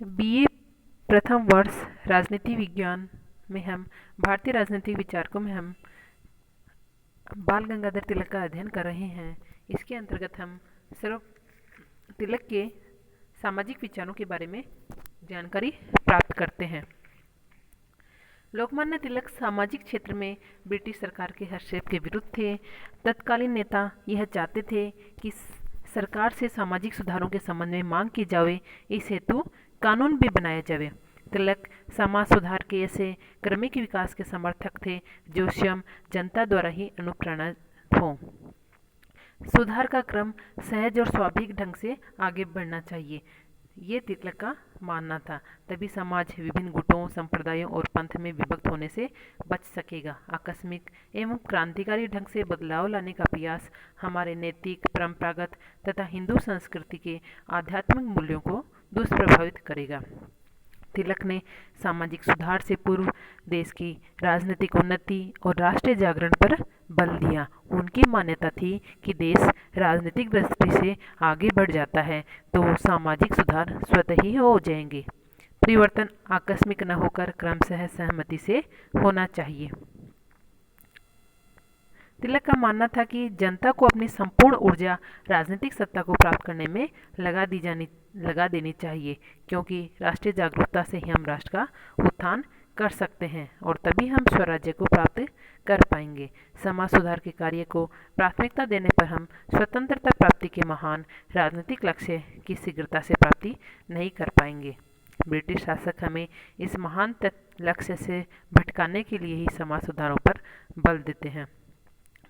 BA प्रथम वर्ष राजनीति विज्ञान में हम भारतीय राजनीतिक विचारकों में हम बाल गंगाधर तिलक का अध्ययन कर रहे हैं। इसके अंतर्गत हम सर्व तिलक के सामाजिक विचारों के बारे में जानकारी प्राप्त करते हैं। लोकमान्य तिलक सामाजिक क्षेत्र में ब्रिटिश सरकार के हस्तक्षेप के विरुद्ध थे। तत्कालीन नेता यह चाहते थे कि सरकार से सामाजिक सुधारों के संबंध में मांग की जाए, इस हेतु कानून भी बनाया जाए। तिलक समाज सुधार के ऐसे क्रमिक विकास के समर्थक थे जो स्वयं जनता द्वारा ही अनुप्राणित हो। सुधार का क्रम सहज और स्वाभाविक ढंग से आगे बढ़ना चाहिए, ये तिलक का मानना था। तभी समाज विभिन्न गुटों, संप्रदायों और पंथ में विभक्त होने से बच सकेगा। आकस्मिक एवं क्रांतिकारी ढंग से बदलाव लाने का प्रयास हमारे नैतिक, परंपरागत तथा हिंदू संस्कृति के आध्यात्मिक मूल्यों को दुष्प्रभावित करेगा। तिलक ने सामाजिक सुधार से पूर्व देश की राजनीतिक उन्नति और राष्ट्रीय जागरण पर बल दिया। उनकी मान्यता थी कि देश राजनीतिक दृष्टि से आगे बढ़ जाता है तो सामाजिक सुधार स्वतः ही हो जाएंगे। परिवर्तन आकस्मिक न होकर क्रमशः सहमति से होना चाहिए। तिलक का मानना था कि जनता को अपनी संपूर्ण ऊर्जा राजनीतिक सत्ता को प्राप्त करने में लगा देनी चाहिए, क्योंकि राष्ट्रीय जागरूकता से ही हम राष्ट्र का उत्थान कर सकते हैं और तभी हम स्वराज्य को प्राप्त कर पाएंगे। समाज सुधार के कार्य को प्राथमिकता देने पर हम स्वतंत्रता प्राप्ति के महान राजनीतिक लक्ष्य की शीघ्रता से प्राप्ति नहीं कर पाएंगे। ब्रिटिश शासक हमें इस महान लक्ष्य से भटकाने के लिए ही समाज सुधारों पर बल देते हैं।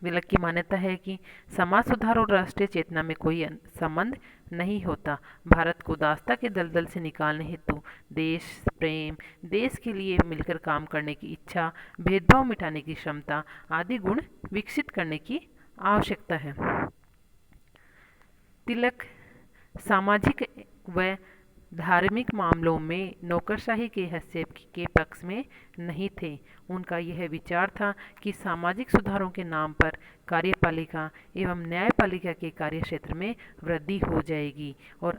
तिलक की मान्यता है कि समाज सुधार और राष्ट्रीय चेतना में कोई संबंध नहीं होता। भारत को दासता के दलदल से निकालने हेतु देश प्रेम, देश के लिए मिलकर काम करने की इच्छा, भेदभाव मिटाने की क्षमता आदि गुण विकसित करने की आवश्यकता है। तिलक सामाजिक व धार्मिक मामलों में नौकरशाही के हस्तक्षेप के पक्ष में नहीं थे। उनका यह विचार था कि सामाजिक सुधारों के नाम पर कार्यपालिका एवं न्यायपालिका के कार्यक्षेत्र में वृद्धि हो जाएगी और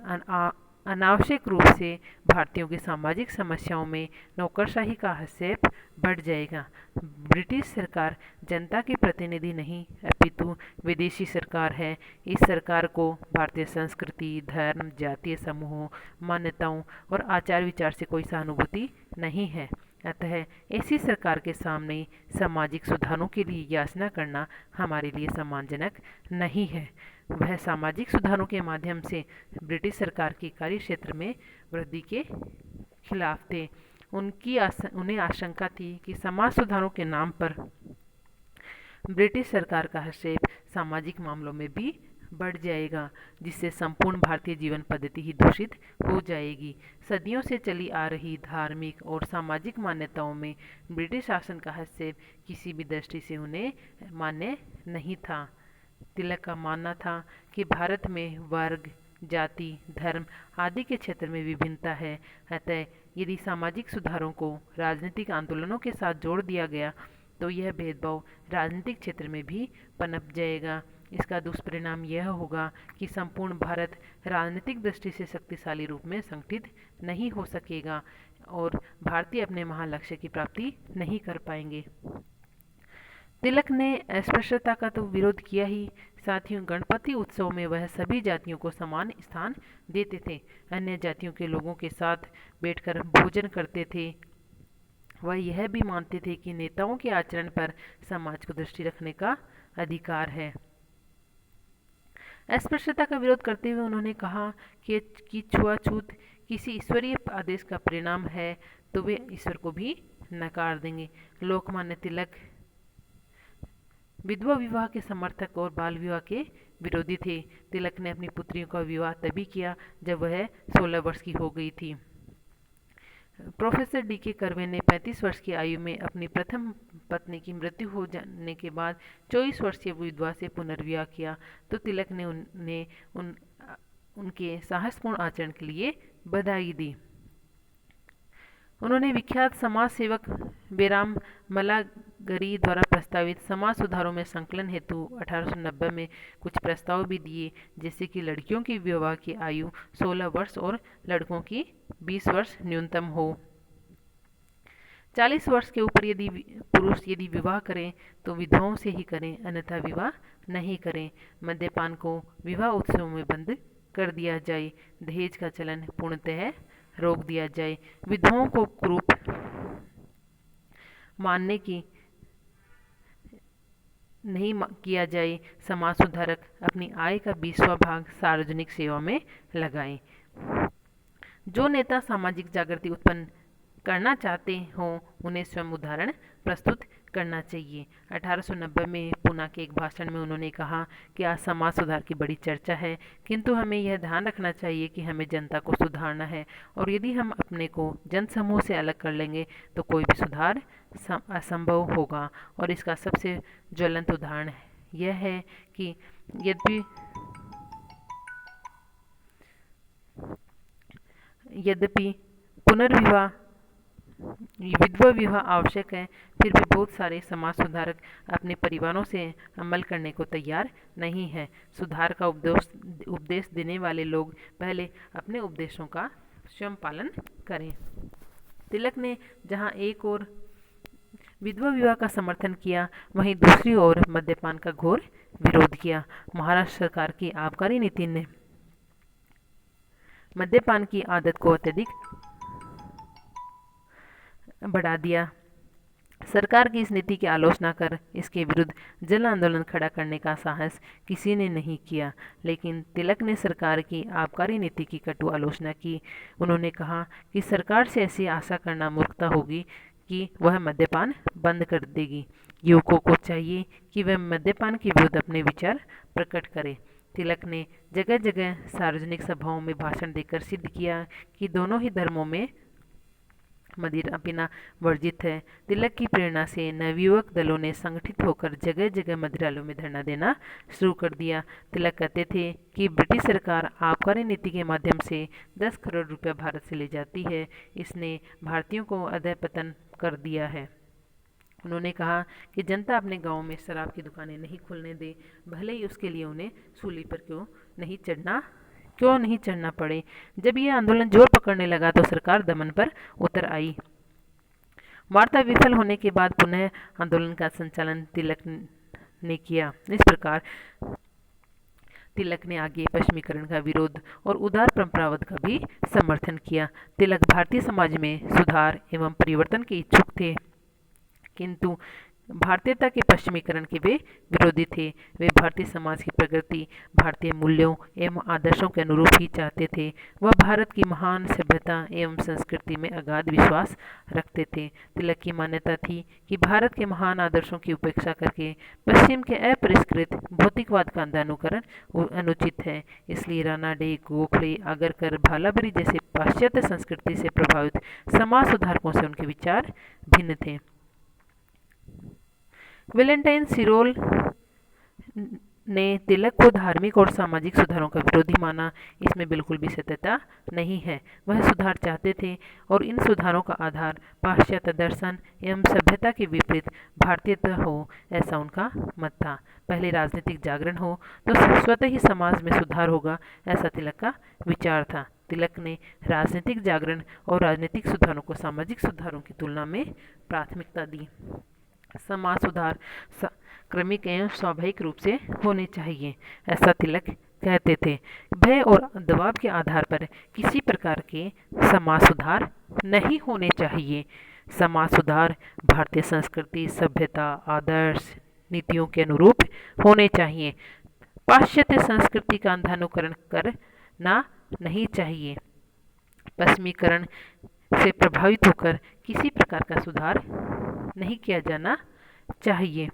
अनावश्यक रूप से भारतीयों की सामाजिक समस्याओं में नौकरशाही का हस्तक्षेप बढ़ जाएगा। ब्रिटिश सरकार जनता के प्रतिनिधि नहीं अपितु विदेशी सरकार है। इस सरकार को भारतीय संस्कृति, धर्म, जातीय समूहों, मान्यताओं और आचार विचार से कोई सहानुभूति नहीं है। अतः ऐसी सरकार के सामने सामाजिक सुधारों के लिए याचना करना हमारे लिए सम्मानजनक नहीं है। वह सामाजिक सुधारों के माध्यम से ब्रिटिश सरकार की कार्य क्षेत्र में वृद्धि के खिलाफ थे। उन्हें आशंका थी कि समाज सुधारों के नाम पर ब्रिटिश सरकार का हस्तक्षेप सामाजिक मामलों में भी बढ़ जाएगा, जिससे संपूर्ण भारतीय जीवन पद्धति ही दूषित हो जाएगी। सदियों से चली आ रही धार्मिक और सामाजिक मान्यताओं में ब्रिटिश शासन का हस्तक्षेप किसी भी दृष्टि से उन्हें मान्य नहीं था। तिलक का मानना था कि भारत में वर्ग, जाति, धर्म आदि के क्षेत्र में विभिन्नता है। अतः यदि सामाजिक सुधारों को राजनीतिक आंदोलनों के साथ जोड़ दिया गया तो यह भेदभाव राजनीतिक क्षेत्र में भी पनप जाएगा। इसका दुष्परिणाम यह होगा कि संपूर्ण भारत राजनीतिक दृष्टि से शक्तिशाली रूप में संगठित नहीं हो सकेगा और भारतीय अपने महान लक्ष्य की प्राप्ति नहीं कर पाएंगे। तिलक ने अस्पृश्यता का तो विरोध किया ही, साथ ही गणपति उत्सव में वह सभी जातियों को समान स्थान देते थे। अन्य जातियों के लोगों के साथ बैठकर भोजन करते थे। वह यह भी मानते थे कि नेताओं के आचरण पर समाज को दृष्टि रखने का अधिकार है। अस्पृश्यता का विरोध करते हुए उन्होंने कहा कि छुआछूत किसी ईश्वरीय आदेश का परिणाम है तो वे ईश्वर को भी नकार देंगे। लोकमान्य तिलक विधवा विवाह के समर्थक और बाल विवाह के विरोधी थे। तिलक ने अपनी पुत्रियों का विवाह तभी किया जब वह 16 वर्ष की हो गई थी। Professor DK. कर्वे ने 35 वर्ष की आयु में अपनी प्रथम पत्नी की मृत्यु हो जाने के बाद 24 वर्षीय विधवा से पुनर्विवाह किया तो तिलक ने उनके साहसपूर्ण आचरण के लिए बधाई दी। उन्होंने विख्यात समाज सेवक बेराम मलागरी द्वारा प्रस्तावित समाज सुधारों में संकलन हेतु 1890 में कुछ प्रस्ताव भी दिए, जैसे कि लड़कियों की विवाह की आयु 16 वर्ष और लड़कों की 20 वर्ष न्यूनतम हो। 40 वर्ष के ऊपर यदि पुरुष यदि विवाह करें तो विधवाओं से ही करें, अन्यथा विवाह नहीं करें। मद्यपान को विवाह उत्सवों में बंद कर दिया जाए। दहेज का चलन पूर्णतः रोक दिया जाए। विधवाओं को कुरूप मानने की नहीं किया जाए। समाज सुधारक अपनी आय का 20वां भाग सार्वजनिक सेवा में लगाएं। जो नेता सामाजिक जागृति उत्पन्न करना चाहते हों उन्हें स्वयं उदाहरण प्रस्तुत करना चाहिए। 1890 में पूना के एक भाषण में उन्होंने कहा कि आज समाज सुधार की बड़ी चर्चा है, किंतु हमें यह ध्यान रखना चाहिए कि हमें जनता को सुधारना है, और यदि हम अपने को जनसमूह से अलग कर लेंगे तो कोई भी सुधार असंभव होगा। और इसका सबसे ज्वलंत उदाहरण यह है कि यद्यपि पुनर्विवाह विधवा विवाह आवश्यक है, फिर भी बहुत सारे समाज सुधारक अपने परिवारों से अमल करने को तैयार नहीं है। सुधार का उपदेश देने वाले लोग पहले अपने उपदेशों का स्वयं पालन करें। तिलक ने जहां एक ओर विधवा विवाह का समर्थन किया, वहीं दूसरी ओर मद्यपान का घोर विरोध किया। महाराष्ट्र सरकार की आबकारी नीति ने मद्यपान की आदत को अत्यधिक बढ़ा दिया। सरकार की इस नीति की आलोचना कर इसके विरुद्ध जन आंदोलन खड़ा करने का साहस किसी ने नहीं किया, लेकिन तिलक ने सरकार की आबकारी नीति की कटु आलोचना की। उन्होंने कहा कि सरकार से ऐसी आशा करना मूर्खता होगी कि वह मद्यपान बंद कर देगी। युवकों को चाहिए कि वह मद्यपान के विरुद्ध अपने विचार प्रकट करें। तिलक ने जगह जगह सार्वजनिक सभाओं में भाषण देकर सिद्ध किया कि दोनों ही धर्मों में मदिरा पीना वर्जित है। तिलक की प्रेरणा से नवयुवक दलों ने संगठित होकर जगह जगह मदिरालयों में धरना देना शुरू कर दिया। तिलक कहते थे कि ब्रिटिश सरकार आबकारी नीति के माध्यम से 10 करोड़ रुपया भारत से ले जाती है। इसने भारतीयों को अधःपतन कर दिया है। उन्होंने कहा कि जनता अपने गाँव में शराब की दुकानें नहीं खुलने दे, भले ही उसके लिए उन्हें सूली पर क्यों नहीं चढ़ना पड़े। जब यह आंदोलन जोर पकड़ने लगा तो सरकार दमन पर उतर आई। वार्ता विफल होने के बाद पुनः आंदोलन का संचालन तिलक ने किया। इस प्रकार तिलक ने आगे पश्चिमीकरण का विरोध और उदार परंपरावाद का भी समर्थन किया। तिलक भारतीय समाज में सुधार एवं परिवर्तन के इच्छुक थे, किंतु भारतीयता के पश्चिमीकरण के वे विरोधी थे। वे भारतीय समाज की प्रगति, भारतीय मूल्यों एवं आदर्शों के अनुरूप ही चाहते थे। वह भारत की महान सभ्यता एवं संस्कृति में अगाध विश्वास रखते थे। तिलक की मान्यता थी कि भारत के महान आदर्शों की उपेक्षा करके पश्चिम के अपरिष्कृत भौतिकवाद का अनुकरण अनुचित है। इसलिए राणा डे, गोखले, आगरकर, भालाबरी जैसे पाश्चात्य संस्कृति से प्रभावित समाज सुधारकों से उनके विचार भिन्न थे। वैलेंटाइन सिरोल ने तिलक को धार्मिक और सामाजिक सुधारों का विरोधी माना। इसमें बिल्कुल भी सत्यता नहीं है। वह सुधार चाहते थे और इन सुधारों का आधार पाश्चात्य दर्शन एवं सभ्यता के विपरीत भारतीयता हो, ऐसा उनका मत था। पहले राजनीतिक जागरण हो तो स्वतः ही समाज में सुधार होगा, ऐसा तिलक का विचार था। तिलक ने राजनीतिक जागरण और राजनीतिक सुधारों को सामाजिक सुधारों की तुलना में प्राथमिकता दी। समाज सुधार क्रमिक एवं स्वाभाविक रूप से होने चाहिए, ऐसा तिलक कहते थे। भय और दबाव के आधार पर किसी प्रकार के समाज सुधार नहीं होने चाहिए। समाज सुधार भारतीय संस्कृति, सभ्यता, आदर्श, नीतियों के अनुरूप होने चाहिए। पाश्चात्य संस्कृति का अंधानुकरण करना नहीं चाहिए। पश्चिमीकरण से प्रभावित होकर किसी प्रकार का सुधार नहीं किया जाना चाहिए।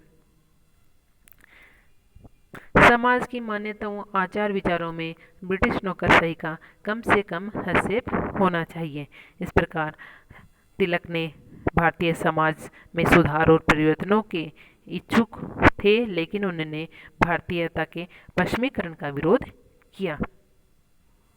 समाज की मान्यताओं, आचार विचारों में ब्रिटिश नौकरशाही का कम से कम हस्तक्षेप होना चाहिए। इस प्रकार तिलक ने भारतीय समाज में सुधार और परिवर्तनों के इच्छुक थे, लेकिन उन्होंने भारतीयता के पश्चिमीकरण का विरोध किया।